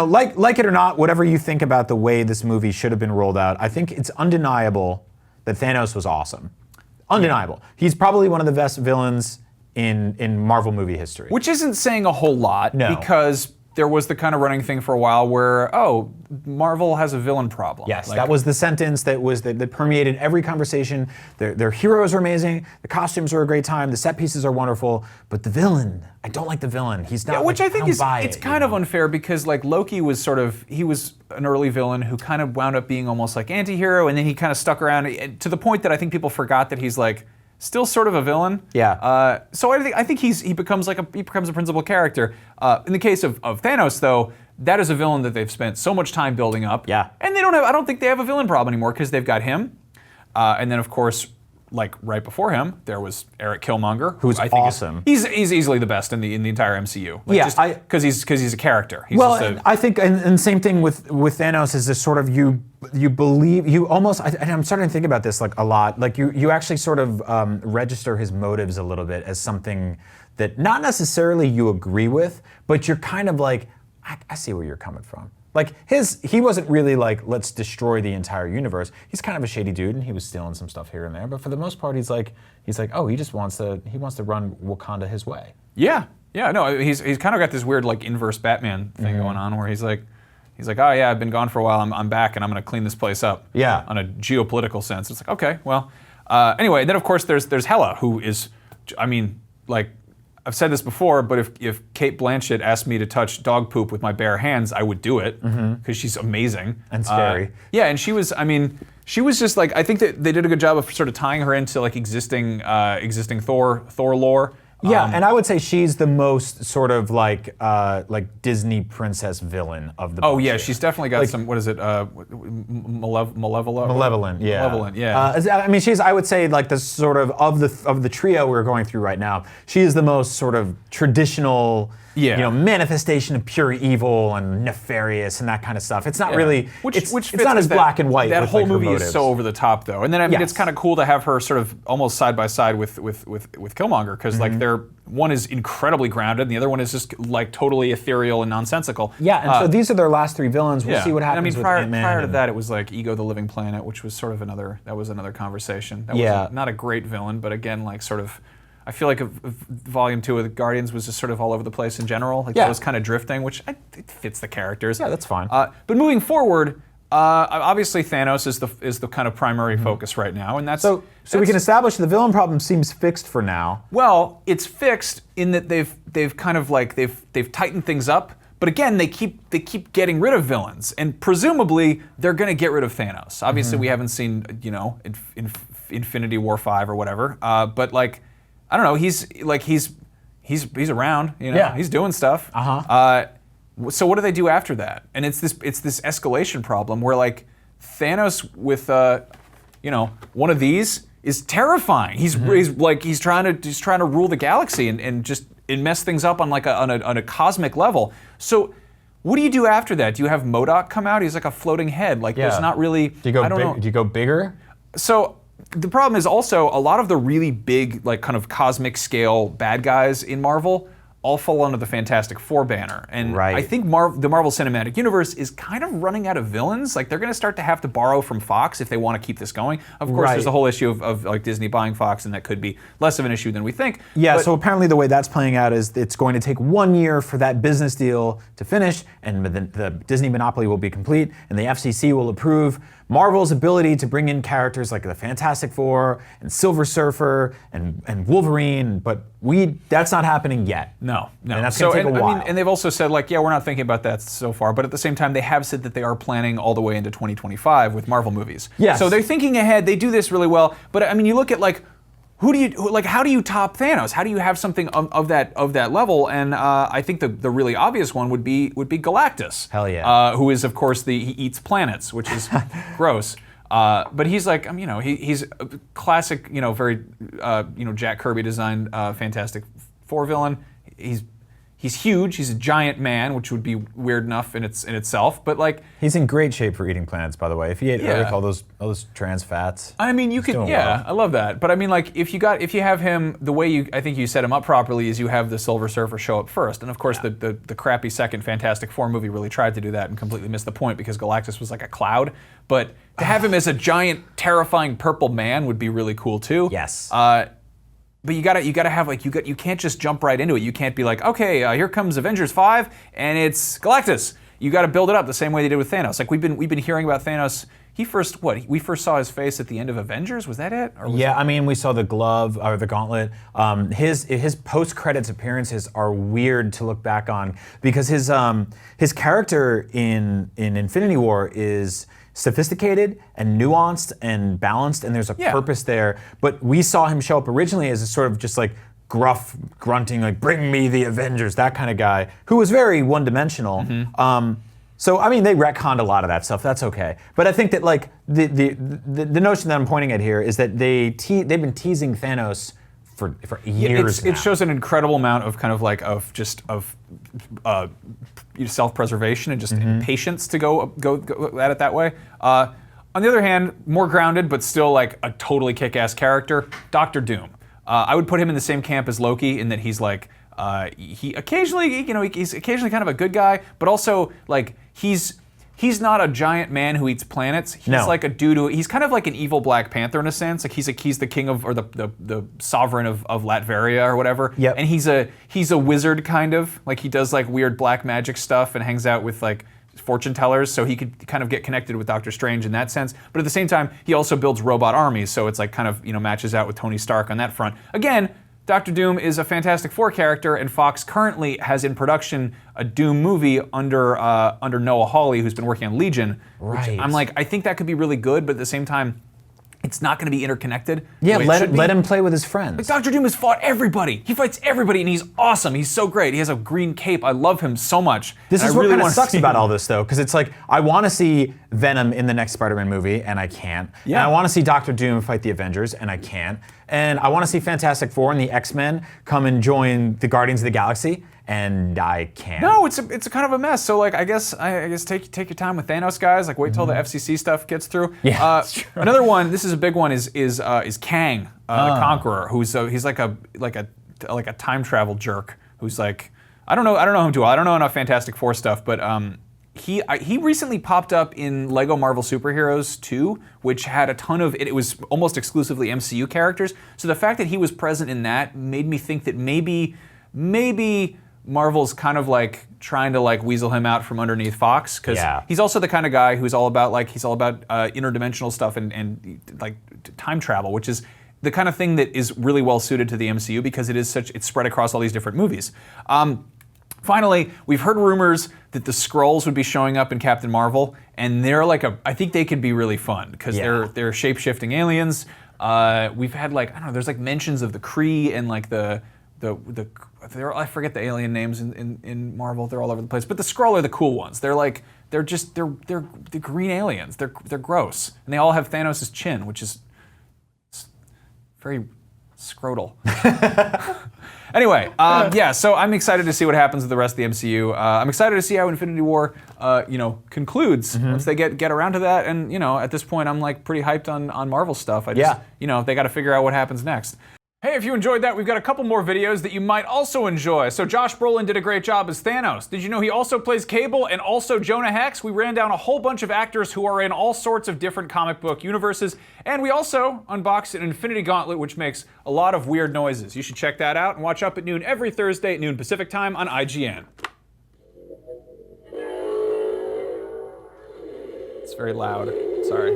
like it or not, whatever you think about the way this movie should have been rolled out, I think it's undeniable that Thanos was awesome. Undeniable. He's probably one of the best villains in Marvel movie history. Which isn't saying a whole lot, because there was the kind of running thing for a while where, Marvel has a villain problem. Yes, that was the sentence that permeated every conversation. Their heroes are amazing, the costumes are a great time, the set pieces are wonderful, but the villain, I don't like the villain. He's not. Which I think is it's kind of unfair, because like Loki was he was an early villain who kind of wound up being almost like anti-hero, and then he kind of stuck around to the point that I think people forgot that he's like still sort of a villain. Yeah. So I think he becomes a principal character. In the case of Thanos, though, that is a villain that they've spent so much time building up. Yeah. And I don't think they have a villain problem anymore, because they've got him. And then of course, like right before him, there was Eric Killmonger, who's I think awesome. He's easily the best in the entire MCU. Like, because he's a character. I think, and same thing with Thanos is this sort of you believe, you almost, and I'm starting to think about this like a lot, like you actually sort of register his motives a little bit as something that not necessarily you agree with, but you're kind of like, I see where you're coming from. Like he wasn't really like, let's destroy the entire universe. He's kind of a shady dude, and he was stealing some stuff here and there. But for the most part, he's like, oh, he wants to run Wakanda his way. Yeah, no, he's kind of got this weird like inverse Batman thing going on, where he's like, oh yeah, I've been gone for a while. I'm back, and I'm going to clean this place up. Yeah. On a geopolitical sense, it's like, okay, well, anyway, then of course there's Hela, who is, I mean, like, I've said this before, but if Cate Blanchett asked me to touch dog poop with my bare hands, I would do it, because she's amazing. And scary. Yeah, and she was just like, I think that they did a good job of sort of tying her into like existing Thor lore. Yeah, and I would say she's the most sort of like Disney princess villain of the bunch. Oh yeah, here. she's definitely got some, what is it, Malevolent? Malevolent, yeah. Malevolent, yeah. I mean, she's, I would say, like the sort of the trio we're going through right now, she is the most sort of traditional, manifestation of pure evil and nefarious and that kind of stuff. It's not really, it's not as black and white. That whole movie motives. is so over the top, though. And then I mean, it's kind of cool to have her sort of almost side by side with Killmonger, because like one is incredibly grounded, and the other one is just like totally ethereal and nonsensical. Yeah, and so these are their last three villains. We'll see what happens. I mean, with prior to that, it was like Ego the Living Planet, which was sort of another conversation. That was not a great villain, but again, like sort of, I feel like Volume 2 of the Guardians was just sort of all over the place in general. Like that was kind of drifting, which it fits the characters. Yeah, that's fine. But moving forward, obviously Thanos is the kind of primary focus right now, and that's so we can establish the villain problem seems fixed for now. Well, it's fixed in that they've kind of like they've tightened things up. But again, they keep getting rid of villains, and presumably they're going to get rid of Thanos. Obviously, we haven't seen Infinity War 5 or whatever. But like, I don't know. He's around. He's doing stuff. So what do they do after that? And it's this escalation problem where like Thanos with one of these is terrifying. He's trying to rule the galaxy and just mess things up on like on a cosmic level. So what do you do after that? Do you have MODOK come out? He's like a floating head. Like there's not really. Do you go bigger? So the problem is also a lot of the really big, like kind of cosmic scale bad guys in Marvel all fall under the Fantastic Four banner. And I think the Marvel Cinematic Universe is kind of running out of villains. Like they're going to start to have to borrow from Fox if they want to keep this going. Of course, there's the whole issue of like Disney buying Fox, and that could be less of an issue than we think. Yeah, so apparently the way that's playing out is it's going to take 1 year for that business deal to finish, and the Disney monopoly will be complete, and the FCC will approve Marvel's ability to bring in characters like the Fantastic Four and Silver Surfer and Wolverine, but that's not happening yet. No. And that's going to take a while. I mean, and they've also said like, we're not thinking about that so far, but at the same time, they have said that they are planning all the way into 2025 with Marvel movies. Yes. So they're thinking ahead. They do this really well. But I mean, you look at like, how do you top Thanos? How do you have something of that level? And I think the really obvious one would be Galactus. Hell yeah. Who is of course he eats planets, which is gross. But he's like, he's a classic, very, Jack Kirby designed Fantastic Four villain. He he's huge. He's a giant man, which would be weird enough in itself. But like, he's in great shape for eating planets, by the way. If he ate like, all those trans fats. I mean, you could, I love that. But I mean, like, if you have him the way I think you set him up properly is you have the Silver Surfer show up first, and of course the crappy second Fantastic Four movie really tried to do that and completely missed the point because Galactus was like a cloud. But to have him as a giant, terrifying purple man would be really cool too. Yes. But you gotta have like you can't just jump right into it. You can't be like, okay, here comes Avengers 5 and it's Galactus. You got to build it up the same way they did with Thanos. Like we've been hearing about Thanos. We first saw his face at the end of Avengers. Was that it? Or was I mean, we saw the glove or the gauntlet. His post credits appearances are weird to look back on because his character in Infinity War is sophisticated and nuanced and balanced, and there's a purpose there. But we saw him show up originally as a sort of just like gruff, grunting, like "Bring me the Avengers," that kind of guy, who was very one-dimensional. So I mean, they retconned a lot of that stuff. That's okay. But I think that like the notion that I'm pointing at here is that they've been teasing Thanos for years now. It shows an incredible amount of kind of like self-preservation and just patience to go at it that way. On the other hand, more grounded but still like a totally kick-ass character, Doctor Doom. I would put him in the same camp as Loki in that he's like he's occasionally kind of a good guy, but also like he's not a giant man who eats planets. He's like a dude he's kind of like an evil Black Panther in a sense. Like he's the king of or the sovereign of Latveria or whatever. Yep. And he's a wizard kind of. Like he does like weird black magic stuff and hangs out with like fortune tellers, so he could kind of get connected with Doctor Strange in that sense. But at the same time, he also builds robot armies, so it's like kind of matches out with Tony Stark on that front. Again, Doctor Doom is a Fantastic Four character, and Fox currently has in production a Doom movie under Noah Hawley, who's been working on Legion. Right. Which I'm like, I think that could be really good, but at the same time, it's not going to be interconnected. Yeah, let him play with his friends. But Doctor Doom has fought everybody. He fights everybody, and he's awesome. He's so great. He has a green cape. I love him so much. This is what kind of sucks about all this, though, because it's like, I want to see Venom in the next Spider-Man movie, and I can't. Yeah. And I want to see Doctor Doom fight the Avengers, and I can't. And I want to see Fantastic Four and the X-Men come and join the Guardians of the Galaxy, and I can't. No, it's a kind of a mess. So like, I guess take your time with Thanos, guys. Like, wait till the FCC stuff gets through. Yeah. Another one. This is a big one. Is Kang, the Conqueror, who's he's like a time travel jerk who's like, I don't know him too well. I don't know enough Fantastic Four stuff, but he recently popped up in Lego Marvel Superheroes 2, which had a ton of it was almost exclusively MCU characters. So the fact that he was present in that made me think that maybe Marvel's kind of like trying to like weasel him out from underneath Fox, because he's also the kind of guy who's all about interdimensional stuff and like time travel, which is the kind of thing that is really well suited to the MCU because it's spread across all these different movies. Finally, we've heard rumors that the Skrulls would be showing up in Captain Marvel, and they're like I think they could be really fun because they're shape-shifting aliens. We've had like, I don't know, there's like mentions of the Kree and like I forget the alien names in Marvel. They're all over the place. But the Skrull are the cool ones. They're the green aliens. They're gross, and they all have Thanos' chin, which is very scrotal. Anyway, so I'm excited to see what happens with the rest of the MCU. I'm excited to see how Infinity War, concludes once they get around to that. And at this point, I'm like pretty hyped on Marvel stuff. They got to figure out what happens next. Hey, if you enjoyed that, we've got a couple more videos that you might also enjoy. So Josh Brolin did a great job as Thanos. Did you know he also plays Cable and also Jonah Hex? We ran down a whole bunch of actors who are in all sorts of different comic book universes. And we also unboxed an Infinity Gauntlet, which makes a lot of weird noises. You should check that out and watch Up at Noon every Thursday at noon Pacific time on IGN. It's very loud. Sorry.